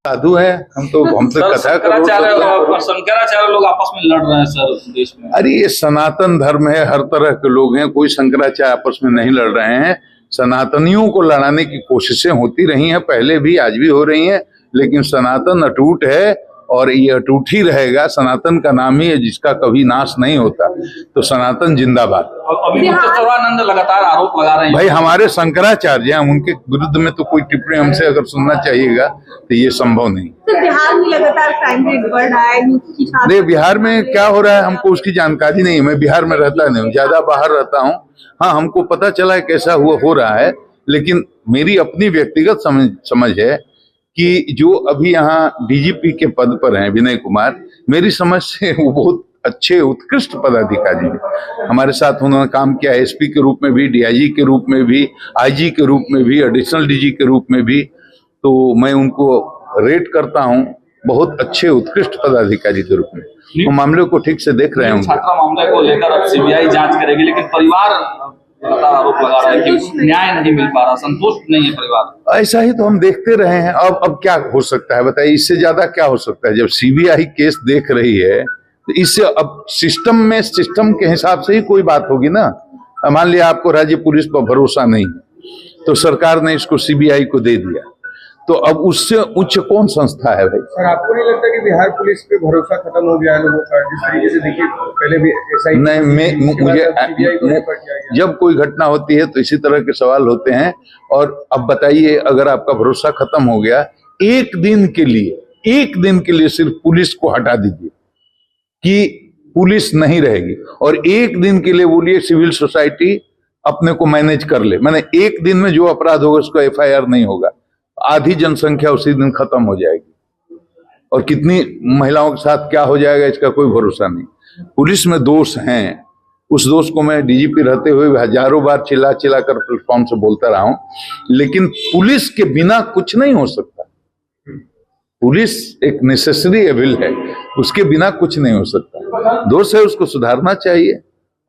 साधु है, हम तो हमसे कथा करो। शंकराचार्य लोग आपस में लड़ रहे हैं सर देश में। अरे ये सनातन धर्म है, हर तरह के लोग हैं, कोई शंकराचार्य आपस में नहीं लड़ रहे हैं। सनातनियों को लड़ाने की कोशिशें होती रही हैं, पहले भी आज भी हो रही हैं, लेकिन सनातन अटूट है और ये अटूट ही रहेगा। सनातन का नाम ही है जिसका कभी नाश नहीं होता, तो सनातन जिंदाबाद। अभी सर्वानंद लगातार आरोप लगा रहे हैं भाई हमारे शंकराचार्य हैं, उनके विरुद्ध में तो कोई टिप्पणी हमसे अगर सुनना चाहिएगा तो ये संभव नहीं। तो बिहार में लगातार क्राइम रेट बढ़ रहा है। नहीं, बिहार में क्या हो रहा है हमको उसकी जानकारी नहीं है। मैं बिहार में रहता नहीं हूँ, ज्यादा बाहर रहता हूँ। हाँ, हमको पता चला है कैसा हो रहा है, लेकिन मेरी अपनी व्यक्तिगत समझ है कि जो अभी यहाँ डीजीपी के पद पर हैं विनय कुमार, मेरी समझ से वो बहुत अच्छे उत्कृष्ट पदाधिकारी हैं। हमारे साथ उन्होंने काम किया एसपी के रूप में भी, डीआईजी के रूप में भी, आईजी के रूप में भी, एडिशनल डीजी के रूप में भी। तो मैं उनको रेट करता हूँ बहुत अच्छे उत्कृष्ट पदाधिकारी के रूप में। वो मामले को ठीक से देख रहे हैं। छात्रा मामले को लेकर अब सीबीआई जांच करेगी, लेकिन परिवार लगातार आरोप लगा रहा है कि न्याय नहीं मिल पा रहा, संतुष्ट नहीं है परिवार। ऐसा ही तो हम देखते रहे हैं। अब क्या हो सकता है बताइए, इससे ज्यादा क्या हो सकता है? जब सीबीआई केस देख रही है तो इससे अब सिस्टम के हिसाब से ही कोई बात होगी ना। मान लिया आपको राज्य पुलिस पर भरोसा नहीं है तो सरकार ने इसको सीबीआई को दे दिया, तो अब उससे उच्च कौन संस्था है भाई? सर, आपको नहीं लगता कि बिहार पुलिस पे भरोसा खत्म हो गया है लोगों का? जिस तरीके से देखिए पहले भी ऐसा ही नहीं, मुझे जब कोई घटना होती है तो इसी तरह के सवाल होते हैं। और अब बताइए, अगर आपका भरोसा खत्म हो गया, एक दिन के लिए सिर्फ पुलिस को हटा दीजिए कि पुलिस नहीं रहेगी, और एक दिन के लिए बोलिए सिविल सोसाइटी अपने को मैनेज कर ले, मैंने एक दिन में जो अपराध होगा उसका एफआईआर नहीं होगा, आधी जनसंख्या उसी दिन खत्म हो जाएगी। और कितनी महिलाओं के साथ क्या हो जाएगा इसका कोई भरोसा नहीं। पुलिस में दोष हैं, उस दोष को मैं डीजीपी रहते हुए हजारों बार चिल्ला कर प्लेटफॉर्म से बोलता रहा हूं, लेकिन पुलिस के बिना कुछ नहीं हो सकता। पुलिस एक नेसेसरी एविल है, उसके बिना कुछ नहीं हो सकता। दोष है, उसको सुधारना चाहिए।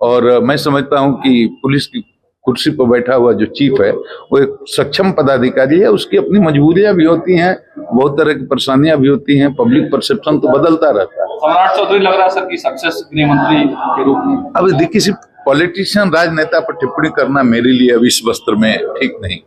और मैं समझता हूं कि पुलिस की कुर्सी पर बैठा हुआ जो चीफ है वो एक सक्षम पदाधिकारी है। उसकी अपनी मजबूरियां भी होती हैं, बहुत तरह की परेशानियां भी होती हैं, पब्लिक परसेप्शन तो बदलता रहता है। सम्राट चौधरी लग रहा है सर कि सक्सेस गृह मंत्री के रूप में। अब किसी पॉलिटिशियन राजनेता पर टिप्पणी करना मेरे लिए अब इस वस्त्र में ठीक नहीं।